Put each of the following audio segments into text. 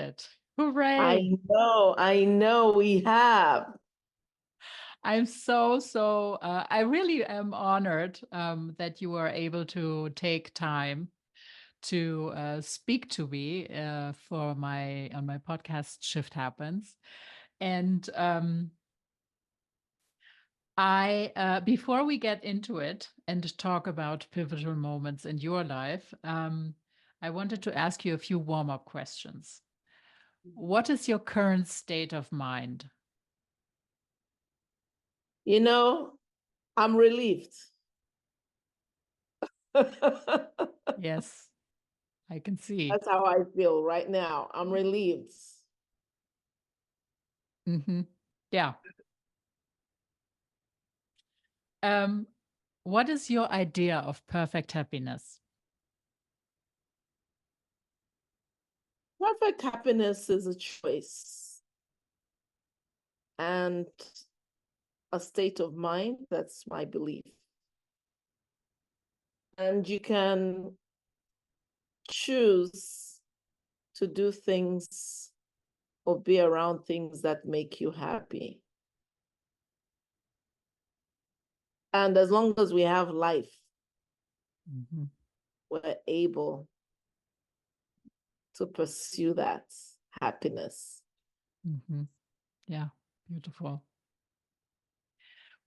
it. Hooray. I know we have. I'm I really am honored that you are able to take time to speak to me on my podcast Shift Happens. And before we get into it and talk about pivotal moments in your life, I wanted to ask you a few warm-up questions. What is your current state of mind? You know, I'm relieved. Yes, I can see. That's how I feel right now. I'm relieved. Yeah. What is your idea of perfect happiness? Perfect happiness is a choice and a state of mind. That's my belief. And you can choose to do things or be around things that make you happy. And as long as we have life, we're able to pursue that happiness. Yeah, beautiful.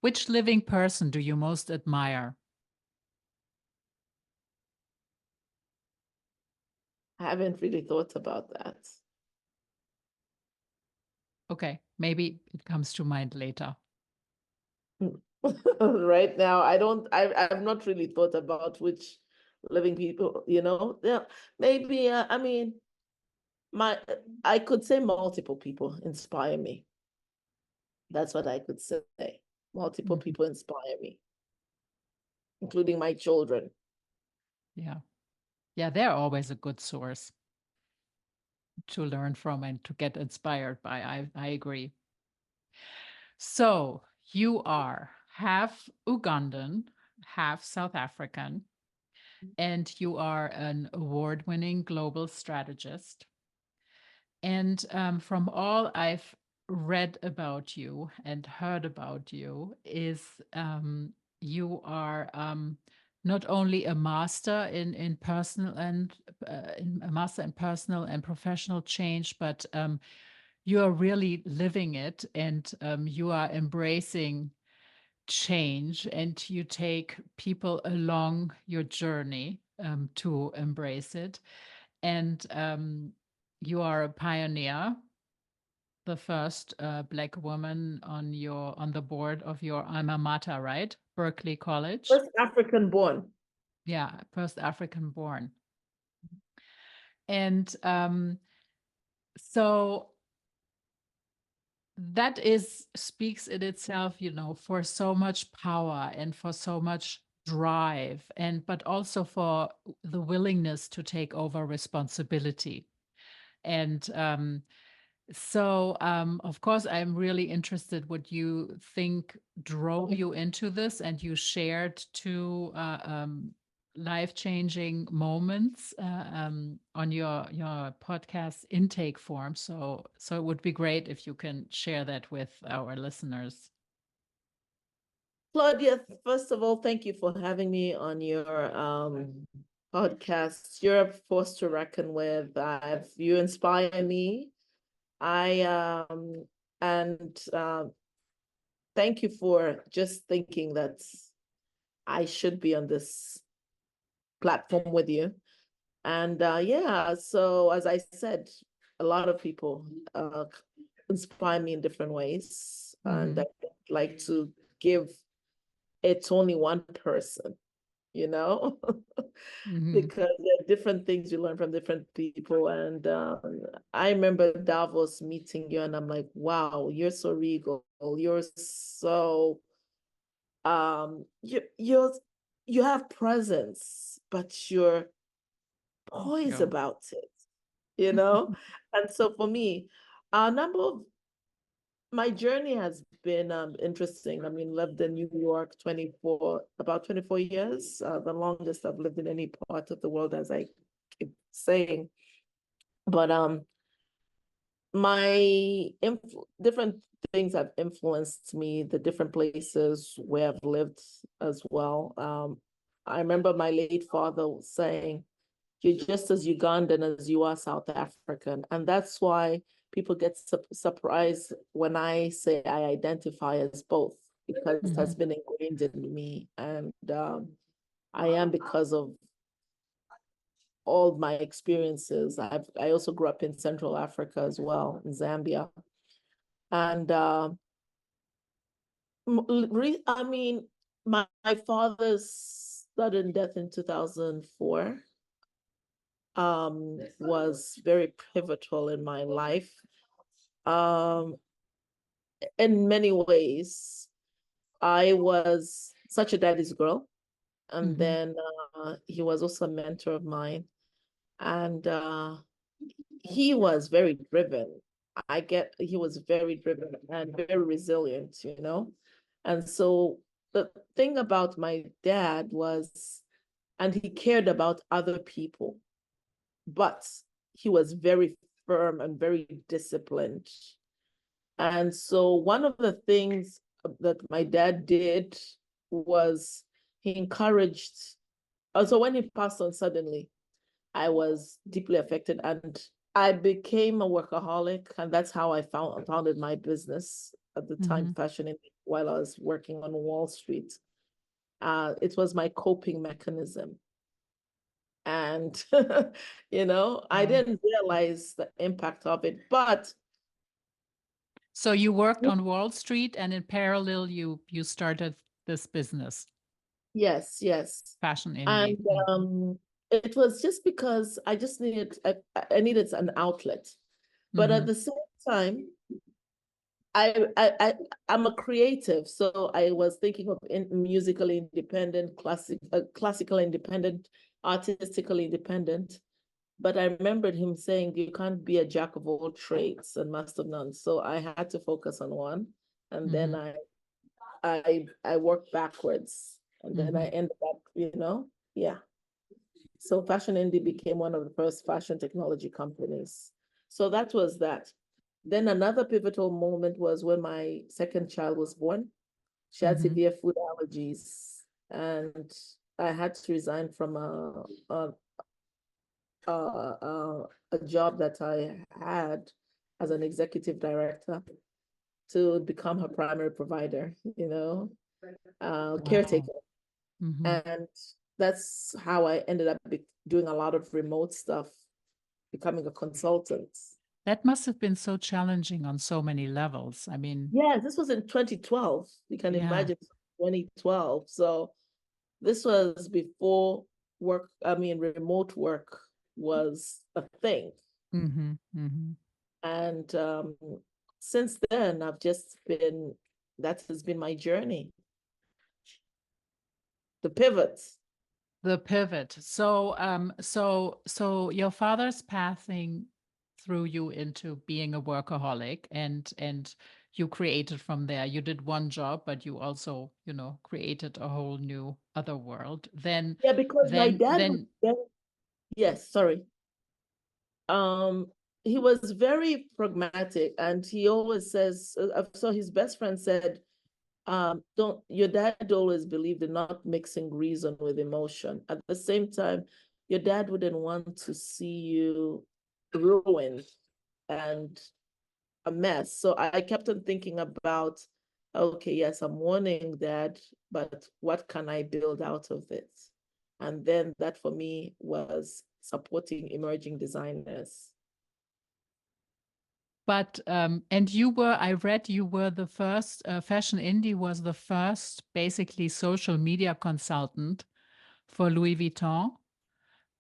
Which living person do you most admire? I haven't really thought about that. Okay, maybe it comes to mind later. Right now, I've not really thought about which living people, Yeah, maybe, I mean, I could say multiple people inspire me. That's what I could say. Multiple people inspire me, including my children. Yeah. Yeah, they're always a good source to learn from and to get inspired by. I agree. So you are half Ugandan, half South African, and you are an award-winning global strategist. And from all I've read about you and heard about you is you are not only a master in personal and a master in personal and professional change, but you are really living it, and you are embracing change, and you take people along your journey to embrace it. And you are a pioneer, the first Black woman on the board of your alma mater, right? Berkeley College. First African born. Yeah, first African born. And so that speaks in itself, for so much power and for so much drive, but also for the willingness to take over responsibility. And of course, I'm really interested what you think drove you into this, and you shared two life-changing moments on your podcast intake form. So it would be great if you can share that with our listeners. Claudia, first of all, thank you for having me on your podcast. You're a force to reckon with. You inspire me. And thank you for just thinking that I should be on this platform with you. And yeah, so as I said, a lot of people inspire me in different ways. And I like to give it to only one person, because there are different things you learn from different people. And I remember Davos meeting you, and I'm like, wow, you're so regal. You're so you have presence, but you're poised about it, And so for me, my journey has been interesting. I mean, lived in New York about 24 years, the longest I've lived in any part of the world, as I keep saying. But my different things have influenced me, the different places where I've lived as well. I remember my late father saying, "You're just as Ugandan as you are South African," and that's why people get surprised when I say I identify as both, because it has been ingrained in me, and I am because of all my experiences. I also grew up in Central Africa as well, in Zambia. And I mean, my father's sudden death in 2004 was very pivotal in my life. In many ways, I was such a daddy's girl. And then he was also a mentor of mine. And he was very driven. He was very driven and very resilient, you know? And so the thing about my dad was, and he cared about other people, but he was very firm and very disciplined. And so one of the things that my dad did was he encouraged, also when he passed on suddenly, I was deeply affected and I became a workaholic. And that's how I founded my business at the time, Fashion Indie, while I was working on Wall Street. It was my coping mechanism. And, I didn't realize the impact of it. But so you worked on Wall Street, and in parallel, you started this business, yes, yes. Fashion Indie. And it was just because I just needed an outlet. But at the same time, I'm a creative, so I was thinking of musically independent, classical independent, artistically independent. But I remembered him saying you can't be a jack of all trades and master of none. So I had to focus on one, and then I worked backwards, and then I ended up, yeah. So Fashion Indie became one of the first fashion technology companies. So that was that. Then another pivotal moment was when my second child was born. She had severe food allergies, and I had to resign from a job that I had as an executive director to become her primary provider, caretaker. And that's how I ended up doing a lot of remote stuff, becoming a consultant. That must have been so challenging on so many levels. I mean, Yeah, this was in 2012. You can yeah. imagine 2012. So this was before remote work was a thing. And since then, that has been my journey. The pivot. The pivot. So, so your father's passing threw you into being a workaholic, and you created from there. You did one job, but you also, created a whole new other world. Then, Yeah, because my dad was then. yes, sorry. He was very pragmatic, and he always says, so his best friend said, don't your dad always believed in not mixing reason with emotion. At the same time, your dad wouldn't want to see you ruined and a mess. So I kept on thinking about, okay, yes, I'm warning dad, but what can I build out of it? And then that for me was supporting emerging designers. But and I read you were the first, Fashion Indie was the first basically social media consultant for Louis Vuitton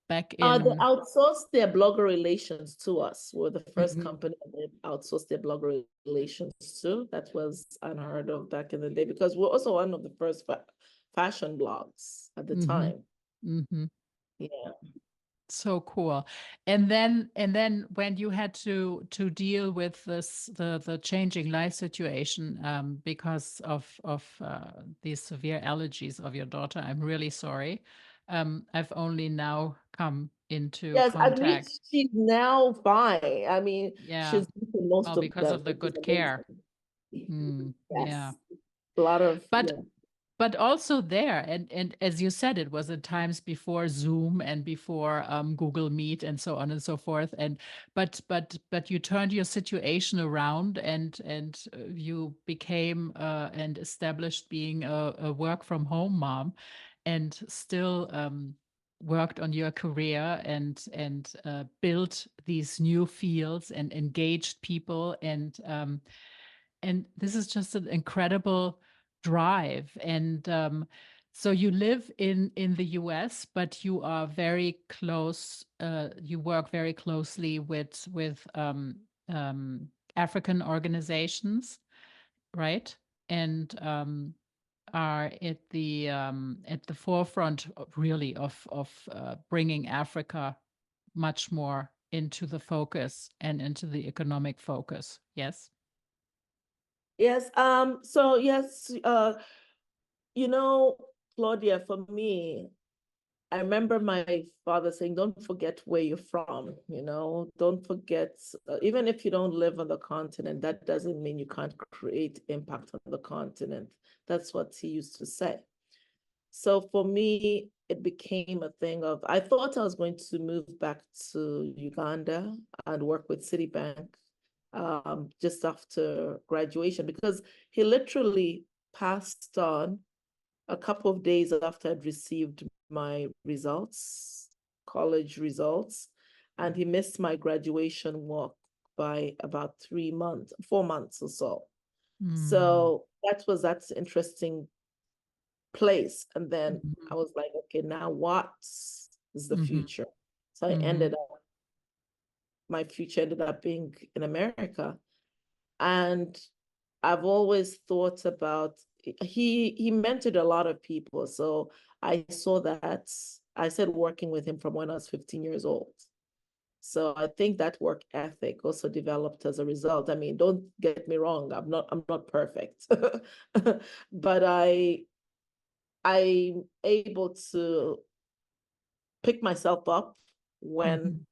back They in. outsourced their blogger relations to us. We're the first company that outsourced their blogger relations to. That was unheard of back in the day, because we're also one of the first fashion blogs at the time. Yeah. So cool. And then when you had to deal with the changing life situation because of these severe allergies of your daughter, I'm really sorry. I've only now come into Yes, at contact. least she's now fine. I mean, Yeah. she's beaten most Well, of because them, of the which is good care. amazing. Yeah. Yes, a lot of, But yeah. also there, and as you said, it was at times before Zoom and before Google Meet and so on and so forth. And but you turned your situation around, and you became and established being a work from home mom, and still worked on your career, and built these new fields and engaged people, and this is just an incredible drive. And so you live in the US, but you are very close. You work very closely with African organizations, right? And are at the forefront really of bringing Africa much more into the focus and into the economic focus. Yes. Yes, so yes, you know, Claudia, for me, I remember my father saying, don't forget where you're from, don't forget, even if you don't live on the continent, that doesn't mean you can't create impact on the continent. That's what he used to say. So for me, it became a thing of, I thought I was going to move back to Uganda and work with Citibank just after graduation, because he literally passed on a couple of days after I'd received my results, college results, and he missed my graduation walk by about 3 months, 4 months or so. Mm. So that's interesting place. And then I Mhm. was like, okay, now what is the Mhm. future? So Mhm. my future ended up being in America. And I've always thought about, he mentored a lot of people. So I saw that, I started working with him from when I was 15 years old. So I think that work ethic also developed as a result. I mean, don't get me wrong, I'm not perfect. But I'm able to pick myself up when Mhm.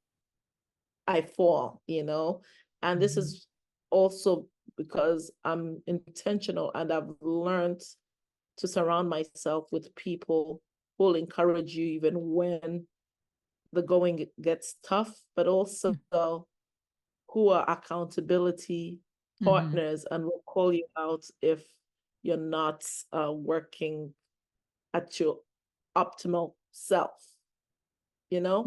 I fall, and this Mhm. is also because I'm intentional and I've learned to surround myself with people who will encourage you even when the going gets tough, but also who are accountability Mhm. partners and will call you out if you're not working at your optimal self, you know?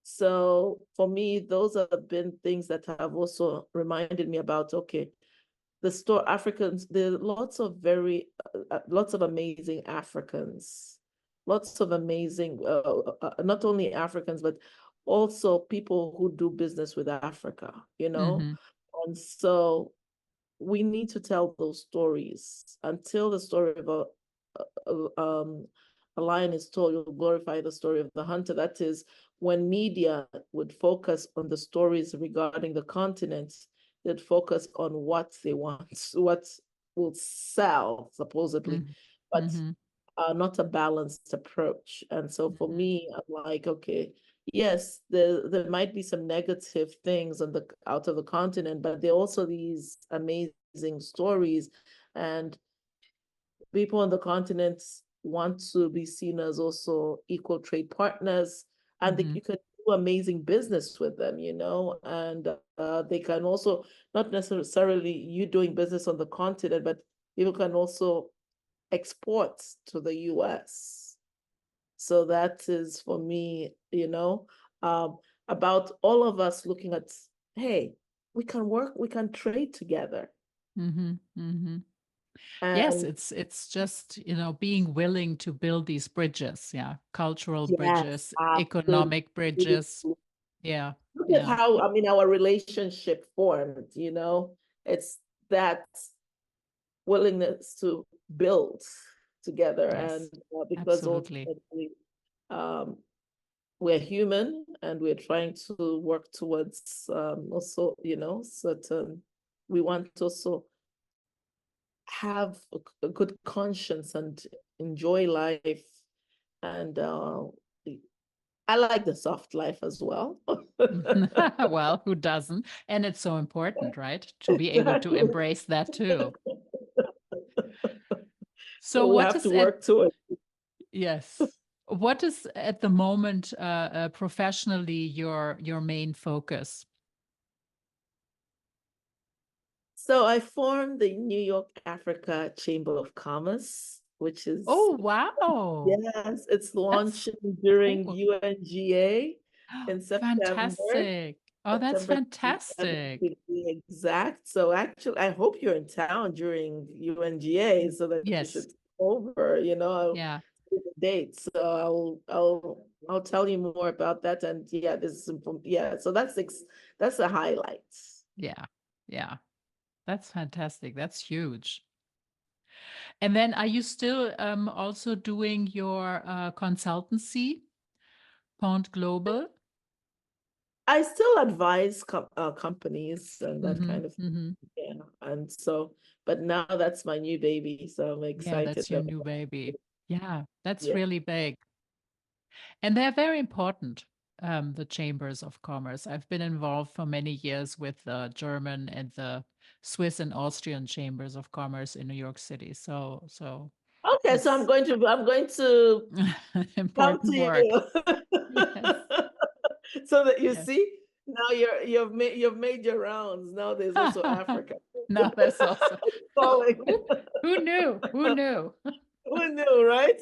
So for me, those have been things that have also reminded me about, okay, the store Africans, there are lots of amazing Africans, lots of amazing, not only Africans, but also people who do business with Africa. Mhm. And so we need to tell those stories until the story of a lion is told, you'll glorify the story of the hunter. That is, when media would focus on the stories regarding the continent, they'd focus on what they want, what will sell, supposedly, Mhm. but Mhm. not a balanced approach. And so for Mhm. me, I'm like, okay, yes, there might be some negative things out of the continent, but there are also these amazing stories, and people on the continent want to be seen as also equal trade partners, and Mhm. you can do amazing business with them, and they can also, not necessarily you doing business on the continent, but people can also export to the US. So that is for me, about all of us looking at, hey, we can work, we can trade together. Mhm. Mhm. Yes, And it's just, being willing to build these bridges, yeah, cultural yes, bridges, absolutely. economic bridges. Yeah. Look at Yeah. how, I mean, our relationship formed, it's that willingness to build together. And Yes. because Absolutely. ultimately, um, we're human and we're trying to work towards also, certain, we want to also have a good conscience and enjoy life. And I like the soft life as well. Well, who doesn't? And it's so important, right? To be able to Exactly. embrace that too. So So we what have to is at work to it. yes. What is at the moment professionally your main focus? So I formed the New York Africa Chamber of Commerce, which is, Oh, wow. yes, it's That's launching during cool. UNGA in September. Fantastic. Oh, that's September 27th fantastic. to be exact. So actually, I hope you're in town during UNGA so that you Yes. should come over, I'll Yeah. see the date. So I'll tell you more about that. And yeah, yeah, so that's the highlights. Yeah. Yeah. That's fantastic. That's huge. And then are you still also doing your consultancy, Pond Global? I still advise companies and that Mm-hmm. kind of thing. Mm-hmm. Yeah. And so, but now that's my new baby. So I'm Yeah, excited that's your about new baby. it. Yeah, that's Yeah. really big. And they're very important, the chambers of commerce. I've been involved for many years with the German and the Swiss and Austrian chambers of commerce in New York City. So Okay, so it's I'm going to come important to work. you. Yes. So that you Yes. see, now you've made your rounds. Now there's also Africa No, that's also calling. who knew? Who knew? Who knew, right?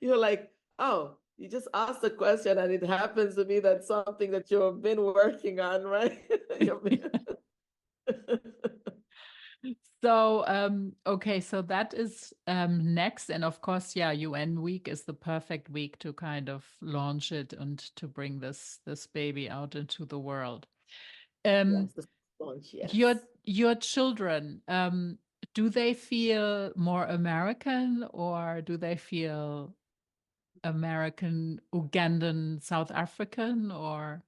You're like, oh, you just asked a question and it happens to be that something that you've been working on, right? So, okay, so that is next. And of course, yeah, UN week is the perfect week to kind of launch it and to bring this baby out into the world. Um, Yes, the launch, your yes. your children, do they feel more American or do they feel American, Ugandan, South African, or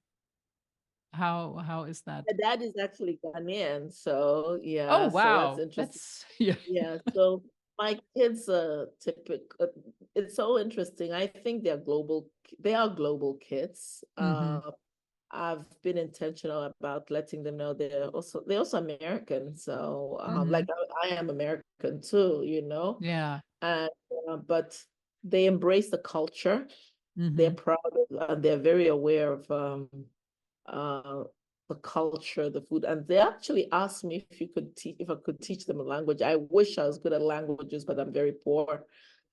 how is that? My dad is actually Ghanaian, so Oh, yeah, so that's wow. interesting. That's yeah. Yeah, so my kids are typical. It's so interesting. I think they are global kids. Hmm. I've been intentional about letting them know they're also American. So Hmm. like I am American too, Yeah. and but they embrace the culture. They're Hmm. proud and they're very aware of uh the culture, the food. And they actually asked me if I could teach them a language. I wish I was good at languages, but I'm very poor.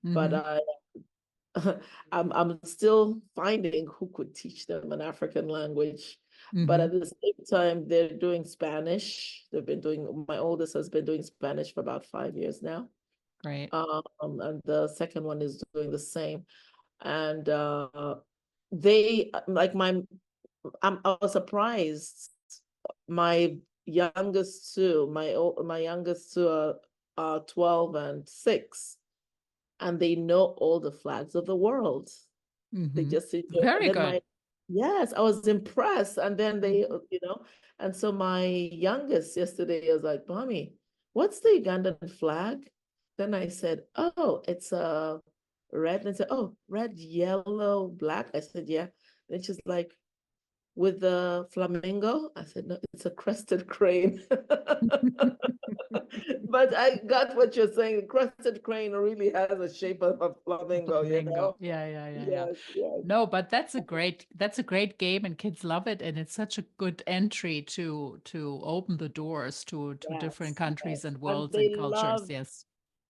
But Hmm. I'm still finding who could teach them an African language. But at Hmm. the same time, they're doing Spanish. My oldest has been doing Spanish for about 5 years now. Great. And the second one is doing the same. And they like I was surprised. My youngest two are 12 and 6, and they know all the flags of the world. They Hmm. just sit there. And Very then good. yes, I was impressed. And then Hmm. and so my youngest yesterday was like, Mommy, what's the Ugandan flag? Then I said, oh, it's a red. And I said, oh, red, yellow, black. I said, yeah. Then she's like, with the flamingo? I said, no, it's a crested crane. But I got what you're saying. The crested crane really has a shape of a flamingo, you Flamingo. know? Yeah, yeah, yeah, yeah. Yes, yes, No, but that's a great game and kids love it and it's such a good entry to open the doors to different yes, countries yes. and And worlds and cultures. Yes.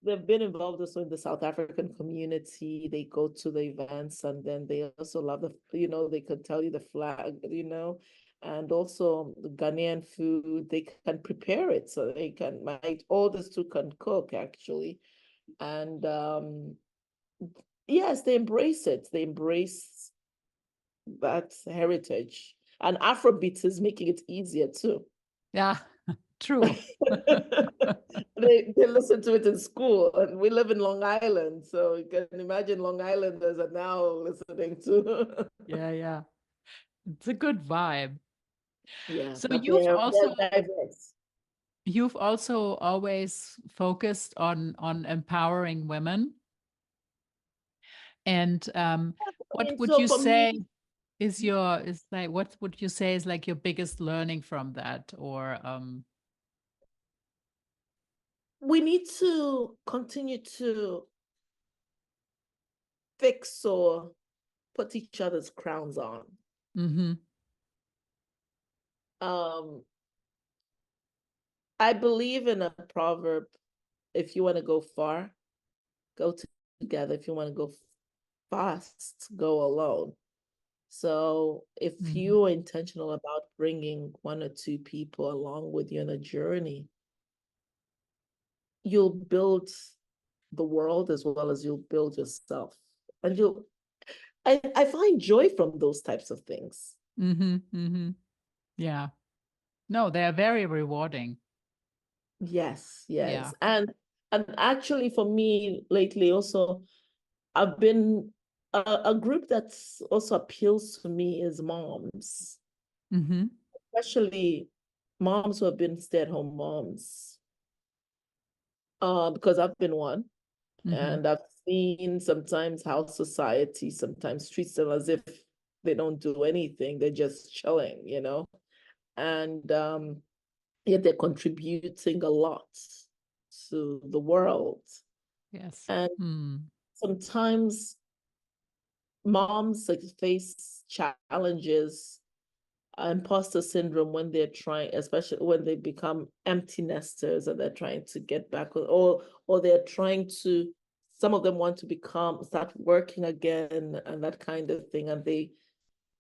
they've been involved also in the South African community. They go to the events and then they also love they could tell you the flag, and also the Ghanaian food. They can prepare it. So my oldest two can cook actually. And yes, they embrace it. They embrace that heritage. And Afrobeat is making it easier too. Yeah, true. They listen to it in school, and we live in Long Island, so you can imagine Long Islanders are now listening to. Yeah, yeah. It's a good vibe. Yeah, So but you've also they're diverse. you've also always focused on empowering women. And I what mean, would so you for me, say? is like, what would you say is like your biggest learning from that? Or We need to continue to fix or put each other's crowns on. mhm, Um, I believe in a proverb, if you want to go far, go together. If you want to go fast, go alone. So if mhm, you are intentional about bringing one or two people along with you on a journey, you'll build the world as well as you'll build yourself. And I find joy from those types of things. mhm, mhm. Yeah. No, they are very rewarding. Yes, yes. Yeah. And actually for me lately also, I've been a group that's also appeals to me is moms, Mhm, especially moms who have been stay-at-home moms. Because I've been one, mhm. and I've seen sometimes how society sometimes treats them as if they don't do anything, they're just chilling, and yet they're contributing a lot to the world. Yes. And Mm. sometimes moms like face challenges, imposter syndrome when they're trying, especially when they become empty nesters and they're trying to get back, or they're trying to, some of them want to start working again and that kind of thing, and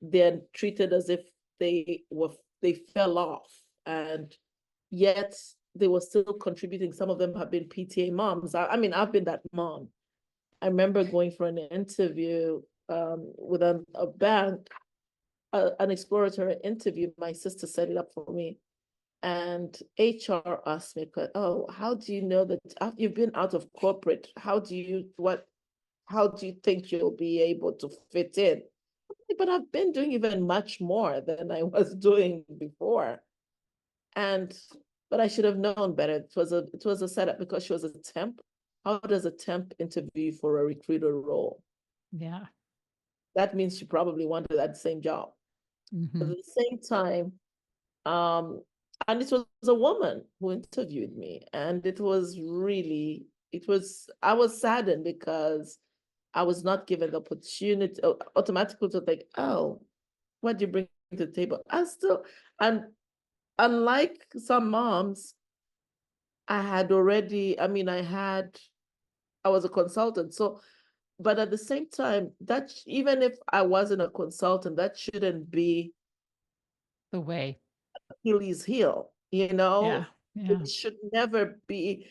they're treated as if they fell off, and yet they were still contributing. Some of them have been PTA moms. I mean, I've been that mom. I remember going for an interview with a bank, an exploratory interview. My sister set it up for me. And HR asked me, "Oh, how do you know that after you've been out of corporate, how do you think you'll be able to fit in?" But I've been doing even much more than I was doing before. And but I should have known better. It was a setup because she was a temp. How does a temp interview for a recruiter role? Yeah. That means she probably wanted that same job. But Mhm. at the same time, um, and it was a woman who interviewed me, and I was saddened because I was not given the opportunity automatically to think, oh, what do you bring to the table? And unlike some moms, I was a consultant. So, but at the same time, even if I wasn't a consultant, that shouldn't be The way. Achilles heel, Yeah. Yeah. It should never be.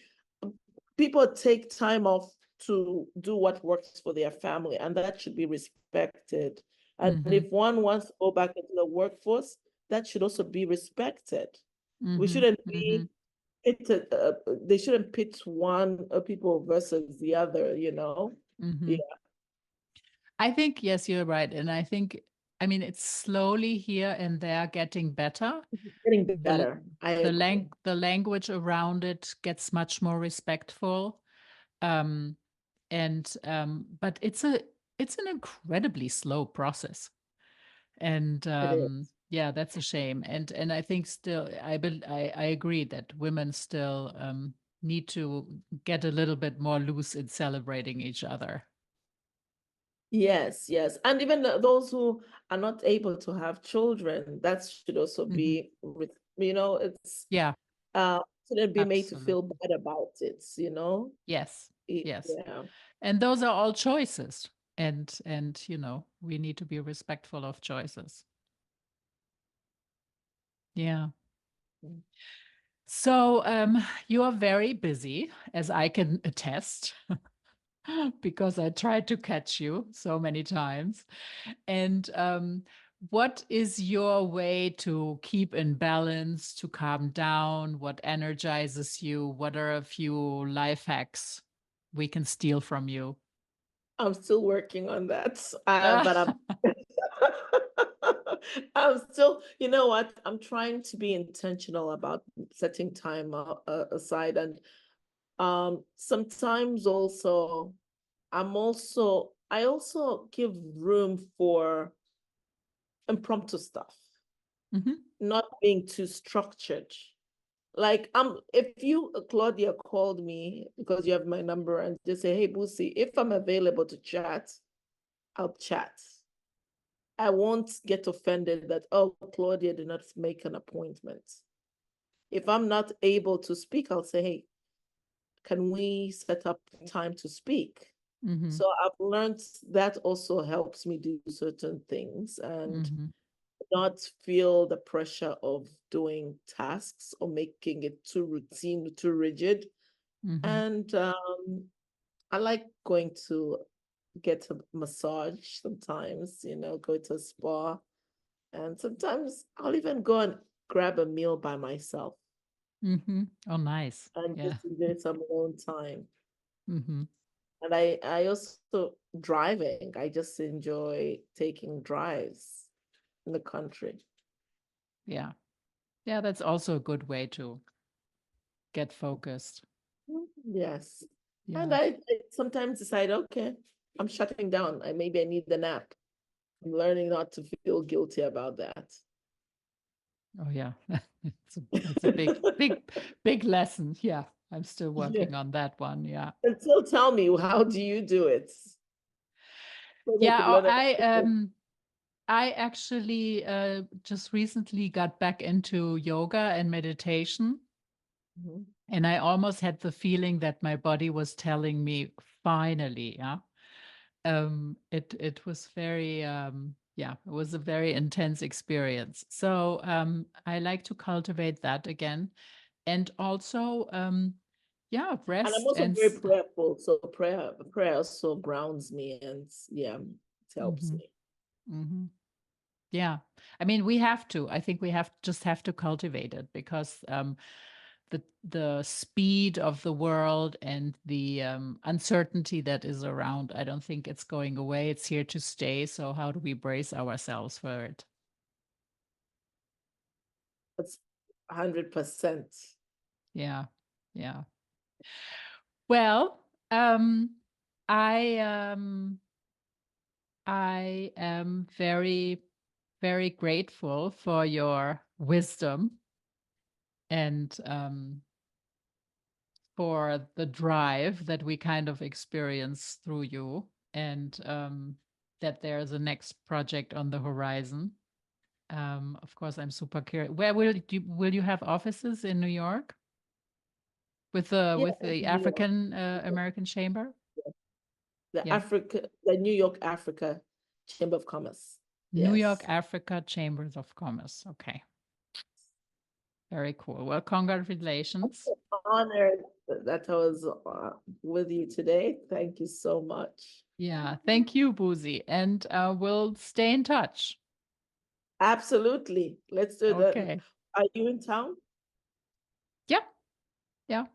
People take time off to do what works for their family, and that should be respected. And Mhm. if one wants to go back into the workforce, that should also be respected. We Mhm. shouldn't Mhm. be they shouldn't pit one people versus the other. Yeah, Mhm. I think, yes, you're right. And I think, I mean, it's slowly here and there getting better. it's getting The better. I agree. the language around it gets much more respectful. Um, and but it's an incredibly slow process. And It is. yeah, that's a shame. And I think still I agree that women still need to get a little bit more loose in celebrating each other. Yes, yes. And even those who are not able to have children, that should also Mhm. it's Yeah, shouldn't be made to feel absolutely. bad about it. Yes, yes. Yeah. And those are all choices. And we need to be respectful of choices. Yeah. So you are very busy, as I can attest, because I tried to catch you so many times. And what is your way to keep in balance, to calm down? What energizes you? What are a few life hacks we can steal from you? I'm still working on that. But I'm I'm still, you know what? I'm trying to be intentional about setting time aside, and sometimes also I also give room for impromptu stuff, Mm-hmm. not being too structured. Like if you, Claudia, called me because you have my number and just say, hey, Busie, if I'm available to chat, I'll chat. I won't get offended that, oh, Claudia did not make an appointment. If I'm not able to speak, I'll say, hey, can we set up time to speak? Mm-hmm. So I've learned that also helps me do certain things and Mm-hmm. not feel the pressure of doing tasks or making it too routine, too rigid. Mm-hmm. And I like going to get a massage sometimes, go to a spa. And sometimes I'll even go and grab a meal by myself Mm-hmm. Oh, nice. and Yeah. just enjoy some alone time. Mm-hmm. And I also driving. I just enjoy taking drives in the country. Yeah. Yeah, that's also a good way to get focused. Yes. And Yeah. I sometimes decide, okay, I'm shutting down. Maybe I need the nap. I'm learning not to feel guilty about that. Oh, yeah. That's a big lesson. Yeah. I'm still Yeah. working on that one. Yeah. And so tell me, how do you do it? So that I Yeah. can learn I actually just recently got back into yoga and meditation. Mhm. And I almost had the feeling that my body was telling me, finally, yeah. It was very yeah, it was a very intense experience. So I like to cultivate that again. And also yeah, And I'm rest also and very prayerful. So prayer also grounds me and yeah, it helps hmm me. hmm yeah. I mean, we have to. I think we have to cultivate it because the speed of the world and the uncertainty that is around, I don't think it's going away. It's here to stay. So how do we brace ourselves for it? That's 100%. Yeah, yeah. Well, I um, I am very, very grateful for your wisdom and for the drive that we kind of experience through you, and that there's a next project on the horizon. Of course, I'm super curious. Where will you have offices in New York Yeah, with the New York. African American Chamber? Yeah, The New York Africa Chamber of Commerce. New York Yes. Africa Chambers of Commerce. Okay, very cool. Well, congratulations. Honored that I was with you today. Thank you so much. Yeah, thank you, Busie, and we'll stay in touch. Absolutely. Let's do that. Okay. Are you in town? Yeah, yeah,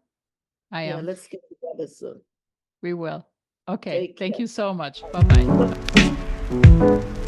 I Yeah, am. let's get together soon. We will. Okay. Take Thank care. you so much. Bye bye.